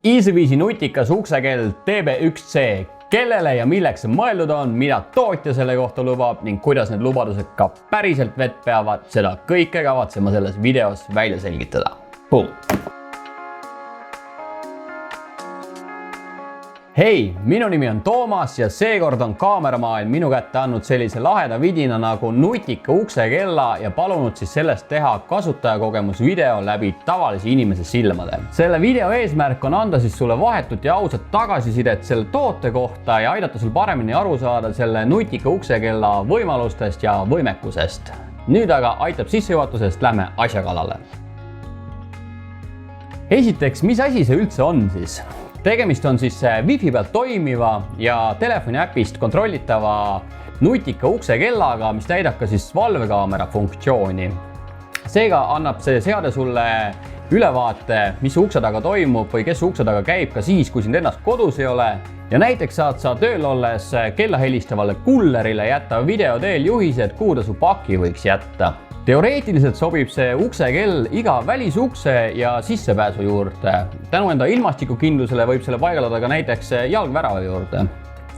Easyviisi nutikas uksekell TB1C, kellele ja milleks see mõeldud on, mida tootja selle kohta lubab ning kuidas need lubadused ka päriselt vett peavad, seda kõike kavatseme selles videos välja selgitada. Boom! Hei, minu nimi on Toomas ja seekord on kaameramaailm minu kätte andnud sellise laheda vidina nagu nutika uksekella ja palunud siis sellest teha kasutajakogemusvideo läbi tavalise inimese silmade. Selle video eesmärk on anda siis sulle vahetut ja ausat tagasisidet selle toote kohta ja aidata sul paremini aru saada selle nutika uksekella võimalustest ja võimekusest. Nüüd aga aitab sissejuhatusest, lähme asja kallale. Esiteks, mis asi see üldse on siis? Tegemist on siis Wi-Fi pealt toimiva ja telefoni äpist kontrollitava nutika uksekellaga, mis täidab ka siis valvekaamera funktsiooni. Seega annab see seade sulle ülevaate, mis ukse taga toimub või kes ukse taga käib ka siis, kui sind ennast kodus ei ole. Ja näiteks saad sa tööl olles kella helistavale kullerile jätta video teel juhised, kuhu ta su paki võiks jätta. Teoreetiliselt sobib see uksekell iga välisukse ja sissepääsu juurde. Tänu enda ilmastikukindlusele võib selle paigaldada ka näiteks jalgvärava juurde.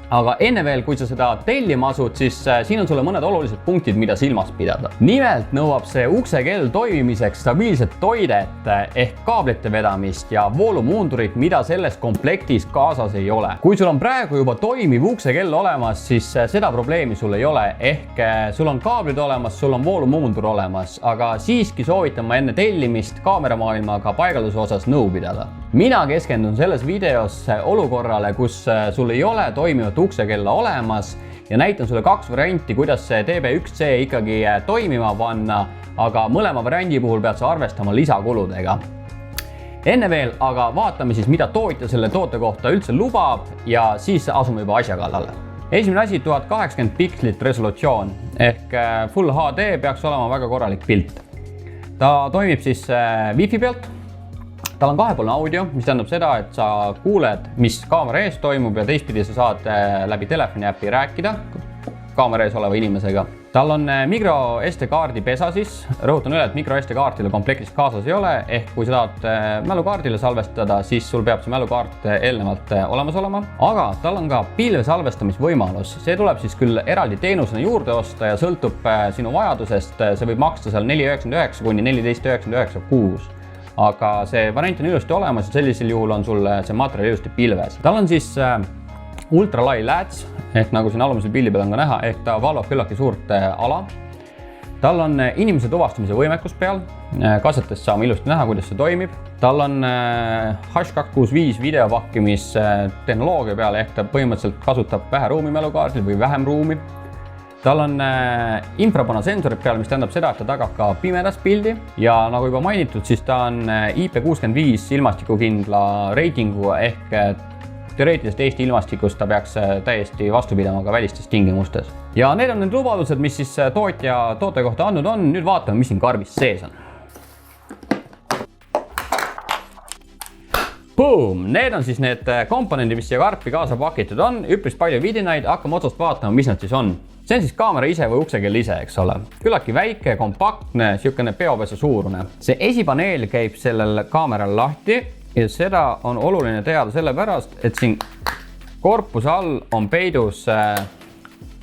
Aga enne veel, kui sa seda tellima asud, siis siin on sulle mõned olulised punktid, mida silmas pidada. Nimelt nõuab see uksekell toimimiseks stabiilset toidet ehk kaablite vedamist ja voolumuundurit, mida selles komplektis kaasas ei ole. Kui sul on praegu juba toimiv uksekell olemas, siis seda probleemi sul ei ole. Ehk sul on kaablid olemas, sul on voolumuundur olemas, aga siiski soovitan ma enne tellimist kaameramaailmaga paigalduse osas nõu pidada. Mina keskendun selles videos olukorrale, kus sul ei ole toimivat uksekella olemas ja näitan sulle kaks varianti, kuidas see TB1C ikkagi toimima panna, aga mõlema variandi puhul pead sa arvestama lisakuludega. Enne veel aga vaatame siis, mida tootja selle toote kohta üldse lubab ja siis asume juba asja kallale. Esimene asi, 1080 pikslit resolutsioon ehk Full HD peaks olema väga korralik pilt. Ta toimib siis Wi-Fi pealt. Tal on kahepoolne audio, mis tähendab seda, et sa kuuled, mis kaamera ees toimub ja teistpidi sa saad läbi telefoni äpi rääkida kaamera ees oleva inimesega. Tal on micro SD-kaardi pesa siis. Rõhutan üle, et micro SD-kaartile komplektis kaasas ei ole, ehk kui sa tahad mälukaardile salvestada, siis sul peab see mälukaart eelnevalt olemas olema. Aga tal on ka pilvesalvestamisvõimalus. See tuleb siis küll eraldi teenusena juurde osta ja sõltub sinu vajadusest. See võib maksta seal 4,99 kuni 14,99 kuus. Aga see variant on ilusti olemas ja sellisel juhul on sul see materjal ilusti pilves. Tal on siis ultralai lääts, ehk nagu siin alumisel pildi peal on ka näha, ehk ta valvab küllaki suurt ala. Tal on inimese tuvastamise võimekus peal, kasetest saame ilusti näha, kuidas see toimib. Tal on H265 videopakkimistehnoloogia peal, ehk ta põhimõtteliselt kasutab vähe ruumi mälukaardil või vähem ruumi. Tal on infrapanasensorid peal, mis tähendab seda, et ta tagab ka pimedas pildi ja nagu juba mainitud, siis ta on IP65 ilmastikukindla reitingu ehk teoreetiliselt Eesti ilmastikust ta peaks täiesti vastu pidama ka välistes tingimustes. Ja need on need lubadused, mis siis tootja toote kohta andnud on. Nüüd vaatame, mis siin karbis sees on. Boom! Need on siis need komponendid, mis siia karpi kaasa pakitud on. Üpris palju vidinaid, hakkame otsast vaatama, mis nad siis on. See on siis kaamera ise või uksekell ise, eks ole. Küllaki väike, kompaktne, siukene peopesa suurune. See esipaneel käib sellel kaameral lahti ja seda on oluline teada sellepärast, et siin korpuse all on peidus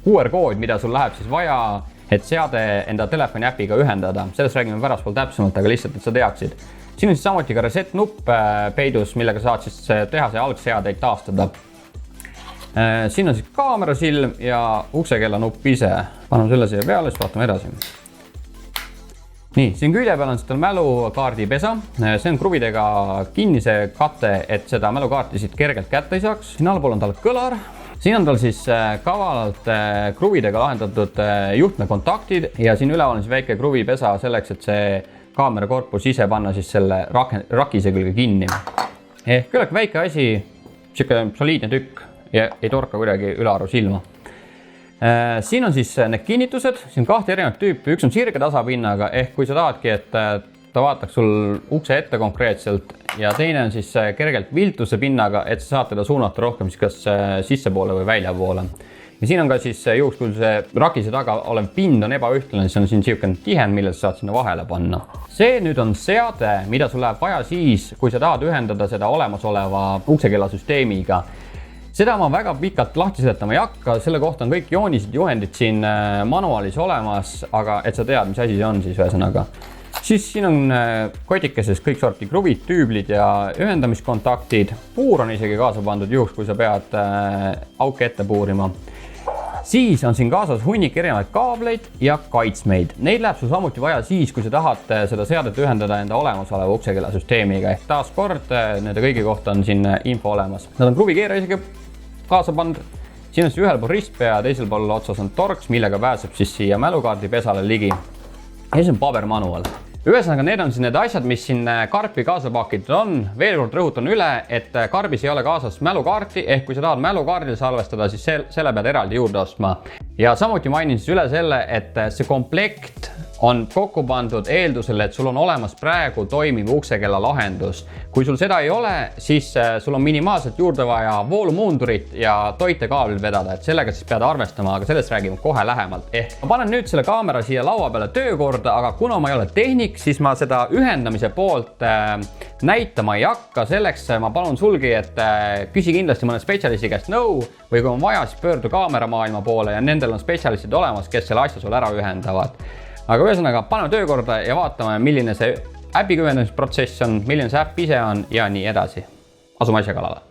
QR-kood, mida sul läheb siis vaja, et seade enda telefoni äpiga ühendada. Sellest räägime päraspool täpsemalt, aga lihtsalt, et sa teaksid. Siin on siis samuti ka reset nupp peidus, millega saad siis teha see algseadeid taastada. Siin on siis kaamerasilm ja uksekella nupp ise. Paneme selle siia peale, siis vaatame edasi. Nii, siin külje peal on siis mälukaardi pesa. See on kruvidega kinni see kate, et seda mälukaarti siit kergelt kätte ei saaks. Siin allpool on tal kõlar. Siin on tal siis kavalalt kruvidega lahendatud juhtme kontaktid ja siin üleval on siis väike kruvipesa selleks, et see kaamera korpus ise panna siis selle rakise külge kinni. Küllaki väike asi, siuke soliidne tükk ja ei torka kuidagi ülearu silma. Siin on siis need kinnitused, siin on kahte erinevat tüüpi, üks on sirge tasapinnaga, ehk kui sa tahadki, et ta vaataks sul ukse ette konkreetselt ja teine on siis kergelt viltuse pinnaga, et sa saad teda suunata rohkem siis kas sissepoole või väljapoole. ja siin on ka siis juhuks, kui see rakise taga olev pind on ebaühtlane, siis on siin niisugune tihend, mille sa saad sinna vahele panna. See nüüd on seade, mida sul läheb vaja siis, kui sa tahad ühendada seda olemasoleva uksekellasüsteemiga. Seda ma väga pikalt lahti seletama ei hakka, selle kohta on kõik joonised, juhendid siin manuaalis olemas, aga et sa tead, mis asi see on siis ühesõnaga. Siis siin on kotikeses kõik sorti kruvid, tüüblid ja ühendamiskontaktid. Puur on isegi kaasa pandud juhuks, kui sa pead auke ette puurima. Siis on siin kaasas hunnik erinevaid kaableid ja kaitsmeid. Neid läheb sul samuti vaja siis, kui sa tahad seda seadet ühendada enda olemasoleva uksekellasüsteemiga. Ehk taas kord, nende kõigi kohta on siin info olemas. Nad on kruvikeera isegi kaasa pandud. Siin on siis ühel pool ristpea ja teisel pool otsas on torks, millega pääseb siis siia mälukaardi pesale ligi. Ja siis on pabermanual. Ühesõnaga, need on siin need asjad, mis siin karpi kaasa pakitud on. Veel kord rõhutan üle, et karbis ei ole kaasas mälukaarti, ehk kui sa tahad mälukaardil salvestada, siis selle pead eraldi juurde ostma. Ja samuti mainin siis üle selle, et see komplekt on kokku pandud eeldusel, et sul on olemas praegu toimiv uksekella lahendus. Kui sul seda ei ole, siis sul on minimaalselt juurde vaja voolumuundurit ja toitekaablit vedada, et sellega siis pead arvestama, aga sellest räägime kohe lähemalt. Ma panen nüüd selle kaamera siia laua peale töökorda, aga kuna ma ei ole tehnik, siis ma seda ühendamise poolt näitama ei hakka. Selleks ma palun sulgi, et küsi kindlasti mõne spetsialisti käest nõu või kui on vaja, siis pöördu kaameramaailma poole ja nendel on spetsialistid olemas, kes selle asja sul ära ühendavad. Aga ühesõnaga, paneme töökorda ja vaatame, milline see äpiga ühendamisprotsess on, milline see äpp ise on ja nii edasi. Asume asja kallale.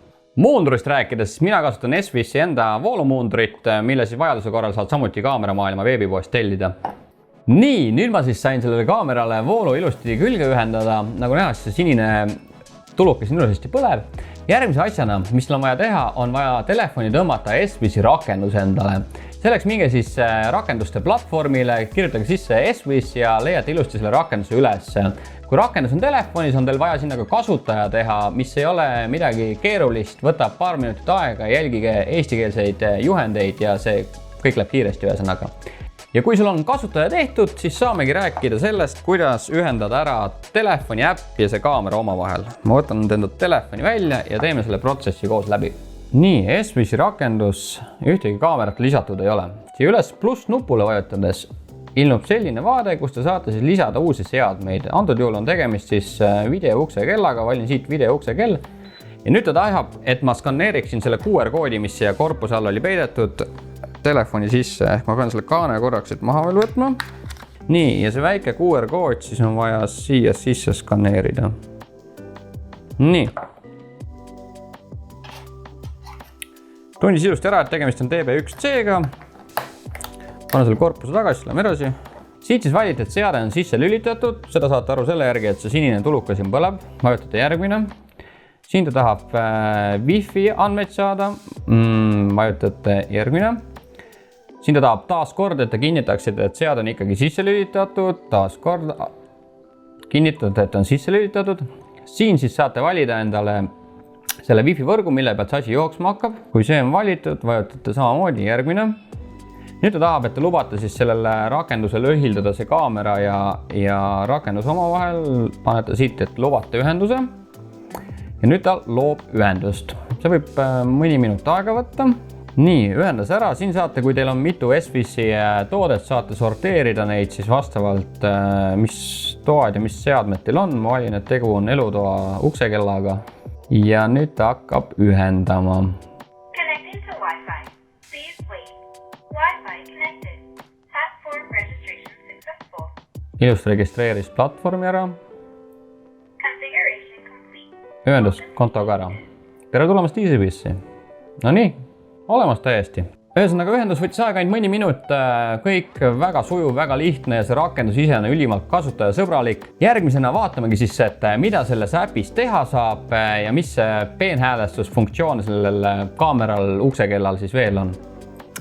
Muundurist rääkides, mina kasutan SWISi enda voolumuundurit, mille siis vajaduse korral saad samuti kaameramaailma veebipoest tellida. Nii, nüüd ma siis sain sellele kaamerale voolu ilusti külge ühendada. Nagu näha, see sinine tuluke siin ilusasti põlev. Järgmise asjana, mis on vaja teha, on vaja telefoni tõmmata SWISi rakendus endale. Selleks minge siis rakenduste platvormile, kirjutage sisse SWIS ja leiate ilusti selle rakenduse üles. Kui rakendus on telefonis, on teil vaja sinna ka kasutaja teha, mis ei ole midagi keerulist, võtab paar minutit aega, jälgige eestikeelseid juhendeid ja see kõik läheb kiiresti ühesõnaga. Ja kui sul on kasutaja tehtud, siis saamegi rääkida sellest, kuidas ühendada ära telefoni äpp ja see kaamera omavahel. Ma võtan enda telefoni välja ja teeme selle protsessi koos läbi. Nii, SWISi rakendus ühtegi kaamerat lisatud ei ole. Siia üles pluss nupule vajutades ilmub selline vaade, kus te saate siis lisada uusi seadmeid. Antud juhul on tegemist siis videouksekellaga, valin siit videouksekell. Ja nüüd ta tahab, et ma skanneeriksin selle QR-koodi, mis siia korpuse all oli peidetud telefoni sisse. Ehk ma pean selle kaane korraks maha veel võtma. Nii, ja see väike QR-kood siis on vaja siia sisse skanneerida. Nii. Tundis ilusti ära, et tegemist on DB1C-ga. Panen selle korpuse tagasi, lähme edasi. Siit siis valite, et seade on sisse lülitatud. Seda saate aru selle järgi, et see sinine tuluka siin põleb. Vajutate järgmine. Siin ta tahab Wi-Fi andmeid saada. Vajutate järgmine. Siin ta tahab taas kord, et te kinnitaksite, et seade on ikkagi sisse lülitatud. Taas kord kinnitate, et on sisse lülitatud. Siin siis saate valida endale selle Wi-Fi võrgu, mille pealt see asi jooksma hakkab. Kui see on valitud, vajutate samamoodi järgmine. Nüüd ta tahab, et te lubate siis sellele rakendusele ühildada see kaamera ja rakendus omavahel. Panete siit, et lubate ühenduse. Ja nüüd ta loob ühendust. See võib mõni minut aega võtta. Nii, ühendas ära. Siin saate, kui teil on mitu SWISi toodet, saate sorteerida neid siis vastavalt, mis toad ja mis seadmed teil on. Ma valin, et tegu on elutoa uksekellaga. Ja nüüd ta hakkab ühendama. Connecting to Wi-Fi. Please wait. Wi-Fi connected. Platform registration successful. Ilust registreeris platvormi ära. Configuration complete. Ühendus kontoga ära. Tere tulemast EasyBizzi. No nii, olemas täiesti. Ühesõnaga ühendus võttis aega ainult mõni minut, kõik väga sujuv, väga lihtne ja see rakendus ise on ülimalt kasutajasõbralik. Järgmisena vaatamegi siis, et mida selles äpis teha saab ja mis peenhäälestusfunktsioon sellel kaameral uksekellal siis veel on.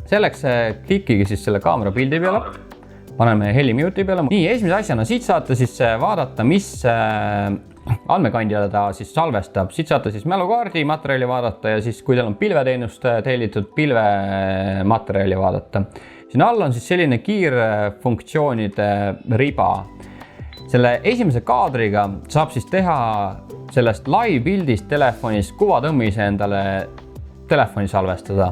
Selleks klikkige siis selle kaamera pildi peale, paneme heli mute'i peale. Nii, esimese asjana siit saate siis vaadata, mis andmekandjale ta siis salvestab. Siit saate siis mälukaardi materjali vaadata ja siis kui teil on pilveteenust tellitud, pilvematerjali vaadata. Siin all on siis selline kiirfunktsioonide riba. Selle esimese kaadriga saab siis teha sellest live pildist telefonis kuvatõmmise endale telefoni salvestada.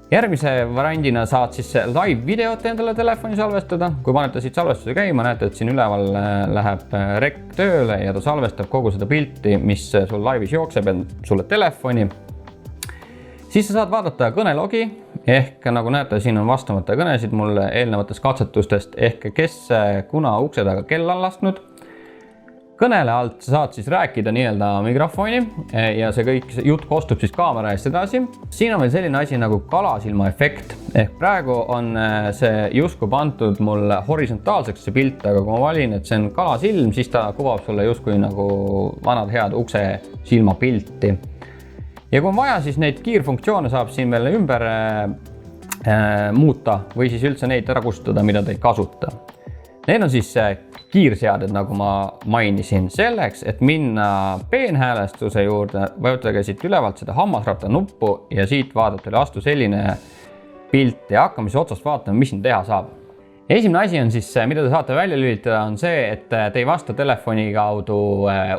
Järgmise variandina saad siis live videot endale telefoni salvestada. Kui panete siit salvestuse käima, näete, et siin üleval läheb rek tööle ja ta salvestab kogu seda pilti, mis sul live'is jookseb sulle telefoni. Siis sa saad vaadata kõnelogi ehk nagu näete, siin on vastamata kõnesid mul eelnevatest katsetustest ehk kes kuna ukse taga kella on lasknud. Kõnele alt saad siis rääkida nii-öelda mikrofoni ja see kõik jutt kostub siis kaamera eest edasi. Siin on veel selline asi nagu kalasilma efekt. Ehk praegu on see justkui pandud mul horisontaalseks see pilt, aga kui ma valin, et see on kalasilm, siis ta kuvab sulle justkui nagu vanad head ukse silma pilti. Ja kui on vaja, siis neid kiirfunktsioone saab siin veel ümber muuta või siis üldse neid ära kustutada, mida te ei kasuta. Need on siis kiirseaded, nagu ma mainisin, selleks, et minna peenhäälestuse juurde, vajutage siit ülevalt seda hammasratta nuppu ja siit vaadata üle astu selline pilt ja hakkame siis otsast vaatama, mis siin teha saab. Esimene asi on siis, mida te saate välja lülitada, on see, et te ei vasta telefoni kaudu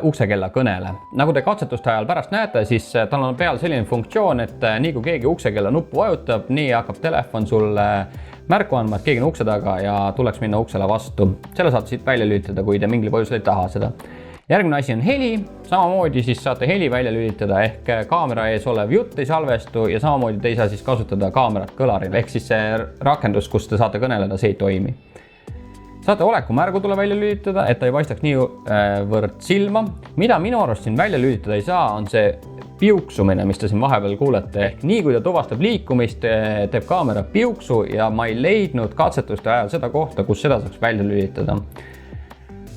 uksekella kõnele. Nagu te katsetuste ajal pärast näete, siis tal on peal selline funktsioon, et nii kui keegi uksekella nuppu vajutab, nii hakkab telefon sulle märku andma, et keegi on ukse taga ja tuleks minna uksele vastu. Selle saate siit välja lülitada, kui te mingil põhjusel ei taha seda. Järgmine asi on heli, samamoodi siis saate heli välja lülitada ehk kaamera ees olev jutt ei salvestu ja samamoodi te ei saa siis kasutada kaamerat kõlaril ehk siis see rakendus, kus te saate kõneleda, see ei toimi. Saate olekumärgu tule välja lülitada, et ta ei paistaks niivõrd silma. Mida minu arust siin välja lülitada ei saa, on see piuksumine, mis te siin vahepeal kuulete. Ehk nii kui ta tuvastab liikumist, teeb kaamera piuksu ja ma ei leidnud katsetuste ajal seda kohta, kus seda saaks välja lülitada.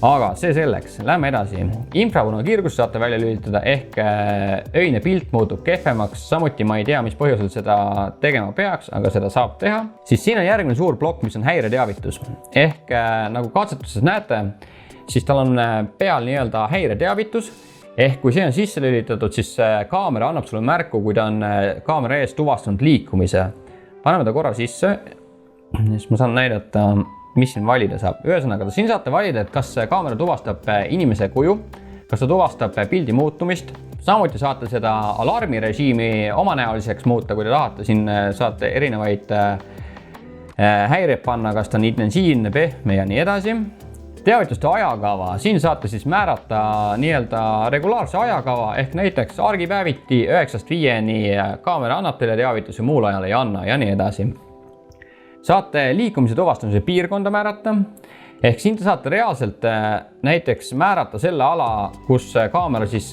Aga see selleks, lähme edasi. Infrapunakiirgust saate välja lülitada ehk öine pilt muutub kehvemaks, samuti ma ei tea, mis põhjusel seda tegema peaks, aga seda saab teha. Siis siin on järgmine suur plokk, mis on häireteavitus. Ehk nagu katsetuses näete, siis tal on peal nii-öelda häireteavitus. Ehk kui see on sisse lülitatud, siis kaamera annab sulle märku, kui ta on kaamera ees tuvastanud liikumise. Paneme ta korra sisse, siis ma saan näidata, mis siin valida saab. Ühesõnaga, siin saate valida, et kas kaamera tuvastab inimese kuju, kas ta tuvastab pildi muutumist. Samuti saate seda alarmirežiimi omanäoliseks muuta, kui te tahate. Siin saate erinevaid häireid panna, kas ta on intensiivne, pehme ja nii edasi. Teavituste ajakava. Siin saate siis määrata nii-öelda regulaarse ajakava ehk näiteks argipäeviti 9-5 kaamera annab teile teavitusi, muul ajal ei anna ja nii edasi. Saate liikumise tuvastamise piirkonda määrata, ehk siin te saate reaalselt näiteks määrata selle ala, kus kaamera siis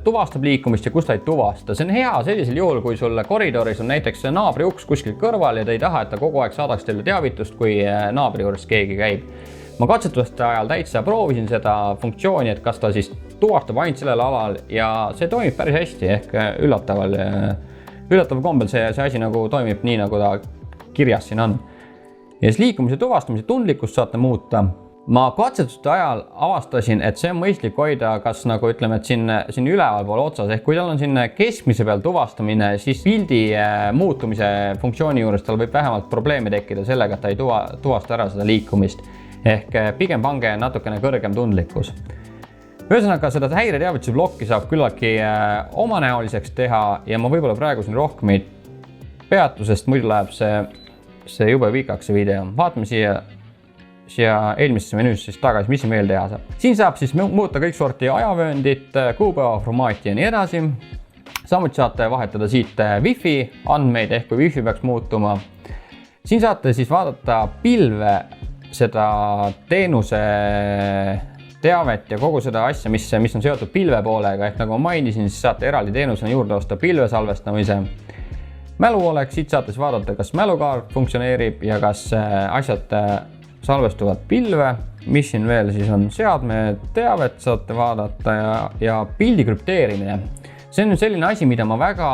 tuvastab liikumist ja kus ta ei tuvasta. See on hea sellisel juhul, kui sul koridoris on näiteks naabri uks kuskil kõrval ja te ei taha, et ta kogu aeg saadaks teile teavitust, kui naabri juures keegi käib. Ma katsetuste ajal täitsa proovisin seda funktsiooni, et kas ta siis tuvastab ainult sellel alal ja see toimib päris hästi ehk üllataval kombel see asi nagu toimib nii, nagu ta kirjas siin on. Ja siis liikumise tuvastamise tundlikkust saate muuta. Ma katsetuste ajal avastasin, et see on mõistlik hoida, kas nagu ütleme, et siin üleval pool otsas, ehk kui tal on siin keskmise peal tuvastamine, siis pildi muutumise funktsiooni juures tal võib vähemalt probleeme tekkida sellega, et ta ei tuvasta ära seda liikumist. Ehk pigem pange natukene kõrgem tundlikkus. Ühesõnaga, seda häireteavituse blokki saab küllaltki omanäoliseks teha ja ma võib-olla praegu siin rohkem ei peatu, sest muidu läheb see jube pikaks see video. Vaatame siia eelmisesse menüüsse siis tagasi, mis siin veel teha saab. Siin saab siis muuta kõik sorti ajavööndit, kuupäeva formaati ja nii edasi. Samuti saate vahetada siit Wi-Fi andmeid, ehk kui Wi-Fi peaks muutuma. Siin saate siis vaadata pilve, seda teenuse teavet ja kogu seda asja, mis on seotud pilve poolega. Ehk nagu ma mainisin, siis saate eraldi teenusena juurde osta pilve salvestamise. Mälu oleks, siit saate siis vaadata, kas mälukaart funktsioneerib ja kas asjad salvestuvad pilve. Mis siin veel siis on? Seadme teavet saate vaadata ja pildi krüpteerimine. See on selline asi, mida ma väga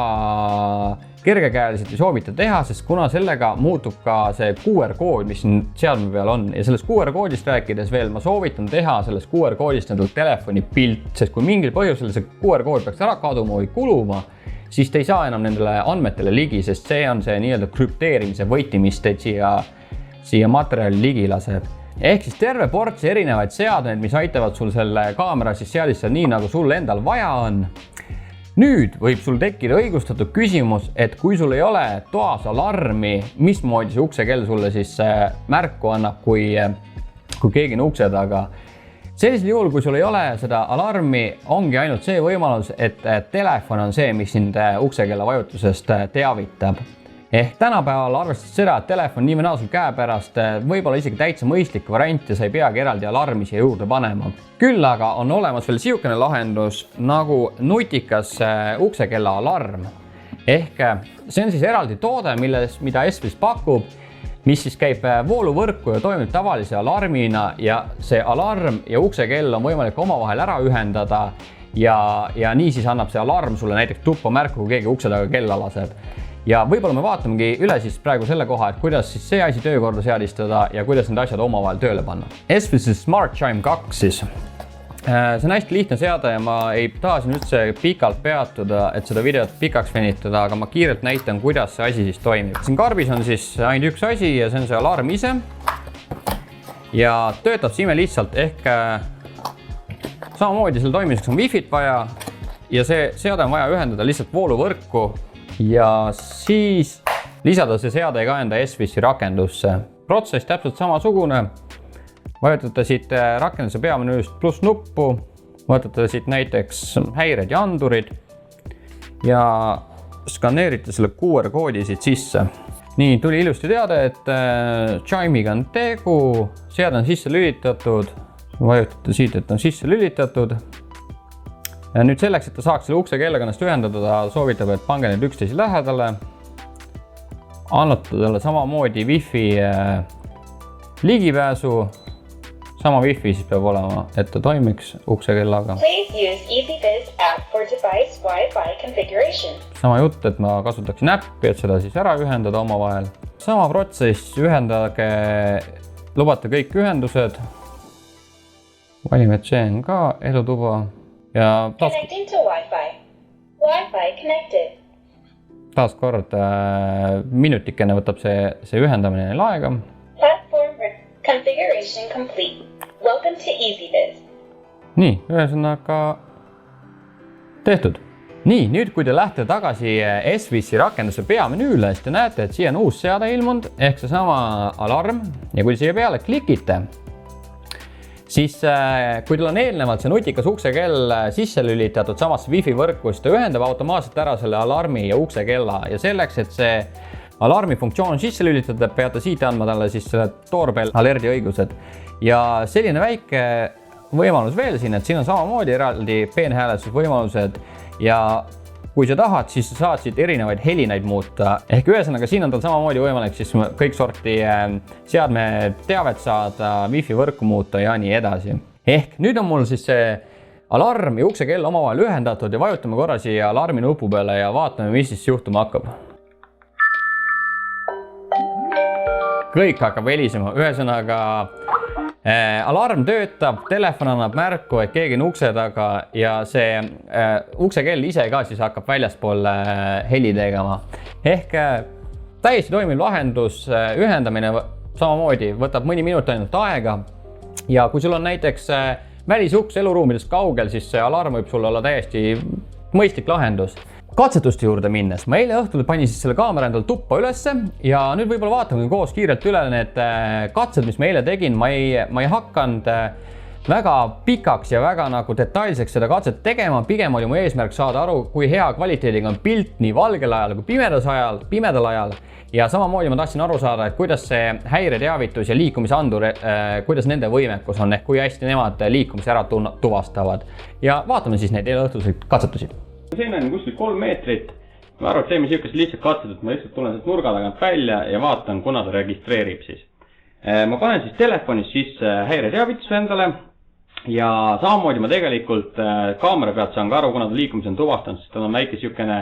kergekäeliselt ei soovita teha, sest kuna sellega muutub ka see QR-kood, mis siin seadme peal on. Ja sellest QR-koodist rääkides veel ma soovitan teha sellest QR-koodist endale telefoni pilt, sest kui mingil põhjusel see QR-kood peaks ära kaduma või kuluma, siis te ei saa enam nendele andmetele ligi, sest see on see nii-öelda krüpteerimise võti, mis teid siia materjali ligi laseb. Ehk siis terve ports erinevaid seadmeid, mis aitavad sul selle kaamera siis seadistada nii, nagu sul endal vaja on. nüüd võib sul tekkida õigustatud küsimus, et kui sul ei ole toas alarmi, mismoodi see uksekell sulle siis märku annab, kui keegi on ukse taga. Sellisel juhul, kui sul ei ole seda alarmi, ongi ainult see võimalus, et telefon on see, mis sind uksekella vajutusest teavitab. Ehk tänapäeval arvestades seda, et telefon nii või naa sul käepärast võib-olla isegi täitsa mõistlik variant ja sa ei peagi eraldi alarmi siia juurde panema. Küll aga on olemas veel siukene lahendus nagu nutikas uksekella alarm. Ehk see on siis eraldi toode, mida Esvis pakub, mis siis käib vooluvõrku ja toimib tavalise alarmina ja see alarm ja uksekell on võimalik omavahel ära ühendada ja nii siis annab see alarm sulle näiteks tuppa märku, kui keegi ukse taga kella laseb. Ja võib-olla me vaatamegi üle siis praegu selle koha, et kuidas siis see asi töökorda seadistada ja kuidas need asjad omavahel tööle panna. Esvis Smart Chime 2 siis. See on hästi lihtne seade ja ma ei taha siin üldse pikalt peatuda, et seda videot pikaks venitada, aga ma kiirelt näitan, kuidas see asi siis toimib. Siin karbis on siis ainult üks asi ja see on see alarm ise. Ja töötab see ime lihtsalt ehk samamoodi selle toimimiseks on Wi-Fit vaja ja see seade on vaja ühendada lihtsalt vooluvõrku ja siis lisada see seade ka enda Esvisi rakendusse. Protsess täpselt samasugune. Vajutate siit rakenduse peamenüüst pluss nuppu, vajutate siit näiteks häired ja andurid ja skaneerite selle QR-koodi siit sisse. Nii, tuli ilusti teade, et Chime'iga on tegu, seade on sisse lülitatud, vajutate siit, et on sisse lülitatud. Ja nüüd selleks, et ta saaks selle uksekellaga ennast ühendada, ta soovitab, et pange need üksteise lähedale. Annate talle samamoodi Wi-Fi ligipääsu. Sama Wi-Fi siis peab olema, et ta toimiks uksekellaga. Please use EasyViz app for device Wi-Fi configuration. Sama jutt, et ma kasutaksin äppi, et seda siis ära ühendada omavahel. Sama protsess, ühendage, lubate kõik ühendused. Valime, et see on ka elutuba. Ja Connecting to Wi-Fi. Wi-Fi connected. Taas kord minutikene võtab see ühendamine aega. Platform configuration complete. Welcome to EasyViz. Nii, ühesõnaga tehtud. Nii, nüüd kui te lähte tagasi Esvisi rakenduse peamenüüle, siis te näete, et siia on uus seade ilmunud ehk seesama alarm ja kui siia peale klikite, siis kui teil on eelnevalt see nutikas uksekell sisse lülitatud samasse Wi-Fi võrku, siis ta ühendab automaatselt ära selle alarmi ja uksekella ja selleks, et see alarmi funktsioon sisse lülitada, peate siit andma talle siis selle doorbell alerdi õigused. Ja selline väike võimalus veel siin, et siin on samamoodi eraldi peenhäälestusvõimalused ja kui sa tahad, siis sa saad siit erinevaid helinaid muuta. Ehk ühesõnaga siin on tal samamoodi võimalik siis kõik sorti seadme teavet saada, Wi-Fi võrku muuta ja nii edasi. Ehk nüüd on mul siis see alarm ja uksekell omavahel ühendatud ja vajutame korra siia alarmi nupu peale ja vaatame, mis siis juhtuma hakkab. Kõik hakkab helisema, ühesõnaga alarm töötab, telefon annab märku, et keegi on ukse taga ja see uksekell ise ka siis hakkab väljaspool heli tegema. Ehk täiesti toimiv lahendus, ühendamine samamoodi võtab mõni minut ainult aega ja kui sul on näiteks välisuks eluruumidest kaugel, siis see alarm võib sul olla täiesti mõistlik lahendus. Katsetuste juurde minnes, ma eile õhtul panin siis selle kaamera endal tuppa ülesse ja nüüd võib-olla vaatame koos kiirelt üle need katsed, mis ma eile tegin. Ma ei hakanud väga pikaks ja väga nagu detailseks seda katset tegema, pigem oli mu eesmärk saada aru, kui hea kvaliteediga on pilt nii valgel ajal kui pimedal ajal ja samamoodi ma tahtsin aru saada, et kuidas see häireteavitus ja liikumisandur, kuidas nende võimekus on ehk kui hästi nemad liikumise ära tuvastavad ja vaatame siis neid eile õhtuseid katsetusi. Siin on kuskil 3 meetrit. Ma arvan, et teeme siukest lihtsalt katset, et ma lihtsalt tulen sealt nurga tagant välja ja vaatan, kuna ta registreerib siis. Ma panen siis telefonis sisse häireteavituse endale ja samamoodi ma tegelikult kaamera pealt saan ka aru, kuna ta liikumise on tuvastanud, sest tal on väike siukene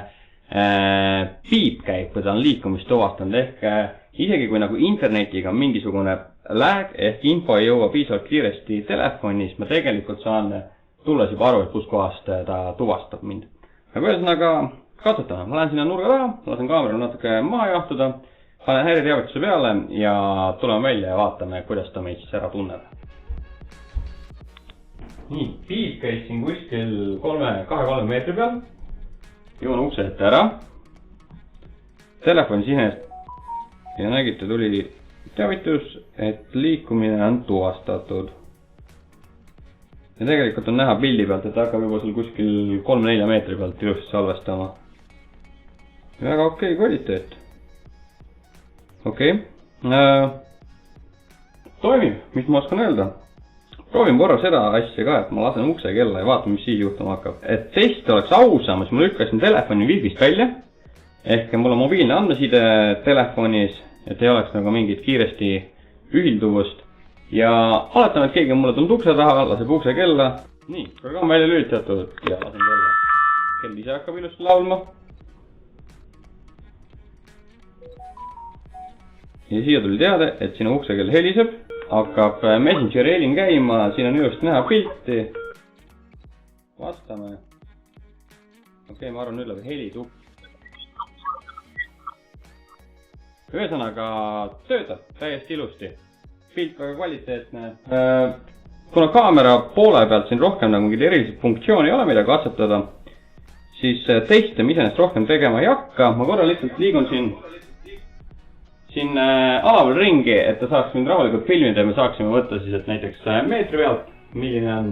piip käib, kui ta on liikumist tuvastanud. Ehk isegi kui nagu internetiga on mingisugune lag ehk info ei jõua piisavalt kiiresti telefonis, ma tegelikult saan tulles juba aru, et kus kohast ta tuvastab mind. Aga ühesõnaga katsetame. Ma lähen sinna nurga taha, lasen kaamera natuke maha jahtuda, panen häireteavituse peale ja tuleme välja ja vaatame, kuidas ta meid siis ära tunneb. Nii, piip käis siin kuskil 2-3 meetri peal. joon ukse ette ära. Telefon sinest ja nägite, tuli teavitus, et liikumine on tuvastatud. Ja tegelikult on näha pildi pealt, et hakkab juba sul kuskil 3-4 meetri pealt ilusti salvestama. Väga okei kvaliteet. Okei. Toimib, mis ma oskan öelda. Proovin korra seda asja ka, et ma lasen ukse kella ja vaatan, mis siis juhtuma hakkab. Et test oleks ausam, siis ma lükkasin telefoni Wi-Fi'st välja. Ehk mul on mobiilne andmeside telefonis, et ei oleks nagu mingit kiiresti ühilduvust. Ja aletame, et keegi on mulle tulnud ukse taha, laseb ukse kella. Nii, korra on välja lülitatud ja lasen kella. Kell ise hakkab ilusti laulma. Ja siia tuli teade, et sinu ukse kell heliseb. Hakkab Messengeri helin käima, siin on ilusti näha pilti. Vastame. Okei, ma arvan, nüüd läheb heli tukk. Ühesõnaga töötab täiesti ilusti. Pilt väga kvaliteetne. Kuna kaamera poole pealt siin rohkem nagu mingid erilised funktsiooni ei ole, mida katsetada, siis teste ma iseenesest rohkem tegema ei hakka. Ma korra lihtsalt liigun siin alaval ringi, et ta saaks mind rahulikult filmida ja me saaksime võtta siis, et näiteks meetri pealt, milline on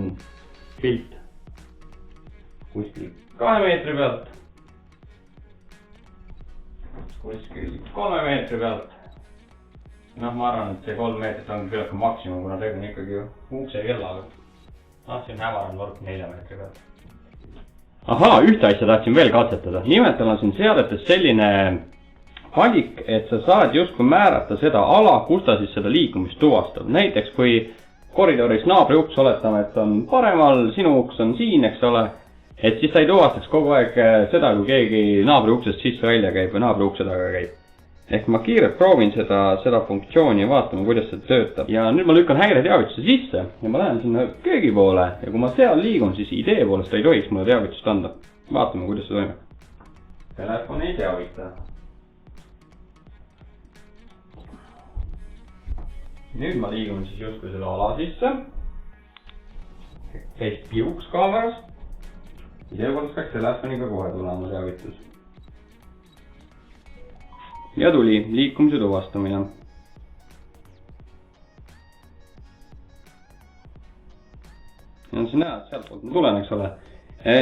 pilt kuskil 2 meetri pealt, kuskil 3 meetri pealt. Noh, ma arvan, et see 3 meetrit on küllalt maksimum, kuna tegu on ikkagi ukse kellaga. See on hämaranud võrk 4 meetri pealt. Ahaa, ühte asja tahtsin veel katsetada. Nimelt on siin seadetes selline valik, et sa saad justkui määrata seda ala, kus ta siis seda liikumist tuvastab. Näiteks kui koridoris naabri uks oletame, et on paremal, sinu uks on siin, eks ole, et siis ta ei tuvastaks kogu aeg seda, kui keegi naabri uksest sisse välja käib või naabri ukse taga käib. Ehk ma kiirelt proovin seda funktsiooni ja vaatame, kuidas see töötab. Ja nüüd ma lükkan häireteavituse sisse ja ma lähen sinna köögi poole ja kui ma seal liigun, siis idee poolest ei tohiks mulle teavitust anda. Vaatame, kuidas see toimub. Telefon ei teavita. Nüüd ma liigun siis justkui selle ala sisse. Käis piuks kaameras. Idee poolest peaks telefoniga kohe tulema teavitus. Ja tuli liikumise tuvastamine. Ja on siin näha, et sealt poolt ma tulen, eks ole.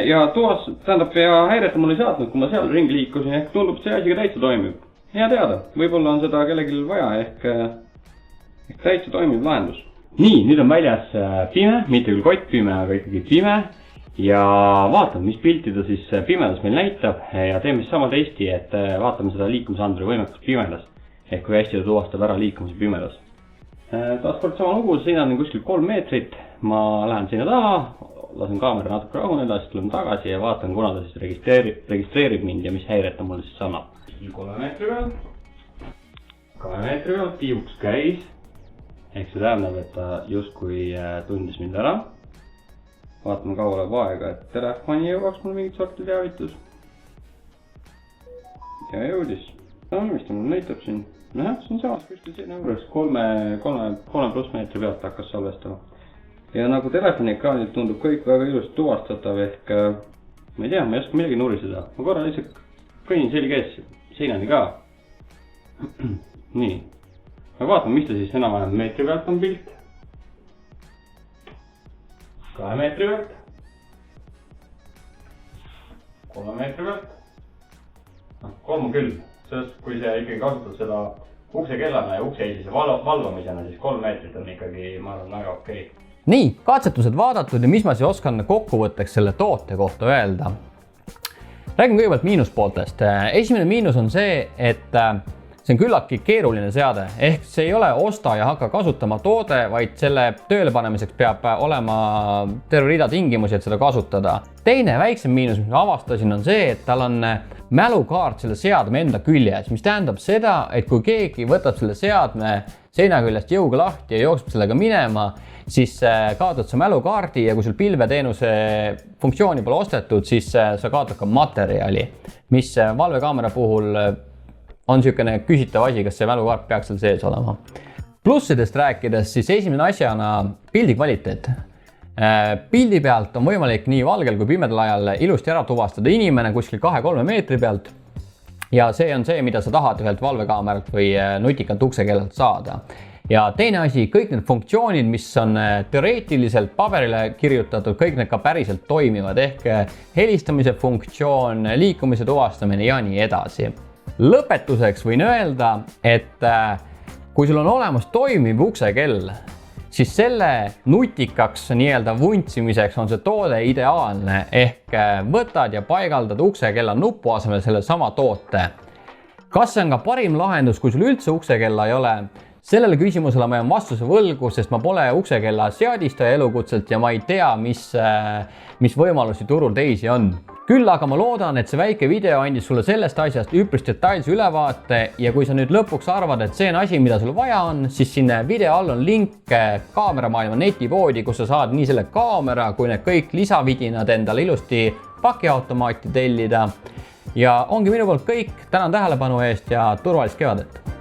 Ja häireta mul ei saatnud, kui ma seal ringi liikusin, ehk tundub, see asi ka täitsa toimib. Hea teada, võib-olla on seda kellelgi vaja, ehk täitsa toimib lahendus. Nii, nüüd on väljas pime, mitte küll kott pime, aga ikkagi pime. Ja vaatame, mis pilti ta siis pimedas meil näitab ja teeme siis sama testi, et vaatame seda liikumisanduri võimekust pimedas. Ehk kui hästi ta tuvastab ära liikumise pimedas. Taaskord sama lugu, seinan kuskil 3 meetrit. Ma lähen sinna taha, lasen kaamera natuke rahuneda, siis tuleme tagasi ja vaatan, kuna ta siis registreerib mind ja mis häiret ta mulle siis annab. 3 meetri peal. 2 meetri peal, piuks käis. Ehk see tähendab, et ta justkui tundis mind ära. Vaatame kaua läheb aega, et telefoni jõuaks mul mingit sorti teavitus. Ja jõudis. No, mis ta mul näitab siin? Nähe, see on samas kuskil siin juures 3 pluss meetri pealt hakkas salvestama. Ja nagu telefoni ekraanilt tundub kõik väga ilusti tuvastatav, ehk ma ei tea, ma ei oska midagi nuriseda. Ma korra lihtsalt kõnnin selge ees, seinani ka. Nii. Aga vaatame, mis ta siis enam-vähem meetri pealt on pilt. 2 meetri pealt. 3 meetri pealt. 3 küll. Sest kui see ikkagi kasutad seda ukse kellana ja ukse eesise valvamisena, siis 3 meetrit on ikkagi, ma arvan, väga okei. Nii, katsetused vaadatud ja mis ma siis oskan kokkuvõtteks selle toote kohta öelda. Räägin kõigepealt miinuspooltest. Esimene miinus on see, et see on küllaltki keeruline seade, ehk see ei ole osta ja hakka kasutama toode, vaid selle tööle panemiseks peab olema terve rida tingimusi, et seda kasutada. Teine väiksem miinus, mis ma avastasin, on see, et tal on mälukaart selle seadme enda küljes, mis tähendab seda, et kui keegi võtab selle seadme seina küljest jõuga lahti ja jookseb sellega minema, siis kaotad sa mälukaardi ja kui sul pilveteenuse funktsiooni pole ostetud, siis sa kaotad ka materjali, mis valvekaamera puhul on niisugune küsitav asi, kas see mälukaart peaks seal sees olema. Plussidest rääkides, siis esimene asjana pildi kvaliteet. Pildi pealt on võimalik nii valgel kui pimedal ajal ilusti ära tuvastada inimene kuskil 2-3 meetri pealt. Ja see on see, mida sa tahad ühelt valvekaameralt või nutikalt uksekellalt saada. Ja teine asi, kõik need funktsioonid, mis on teoreetiliselt paberile kirjutatud, kõik need ka päriselt toimivad ehk helistamise funktsioon, liikumise tuvastamine ja nii edasi. Lõpetuseks võin öelda, et kui sul on olemas toimiv uksekell, siis selle nutikaks nii-öelda vuntsimiseks on see toode ideaalne ehk võtad ja paigaldad uksekella nupu asemel selle sama toote. Kas see on ka parim lahendus, kui sul üldse uksekella ei ole? Sellele küsimusele ma jään vastuse võlgu, sest ma pole uksekella seadistaja elukutselt ja ma ei tea, mis võimalusi turul teisi on. Küll aga ma loodan, et see väike video andis sulle sellest asjast üpris detailse ülevaate ja kui sa nüüd lõpuks arvad, et see on asi, mida sul vaja on, siis siin video all on link Kaameramaailma netipoodi, kus sa saad nii selle kaamera kui need kõik lisavidinad endale ilusti pakiautomaati tellida. Ja ongi minu poolt kõik, tänan tähelepanu eest ja turvalist kevadet!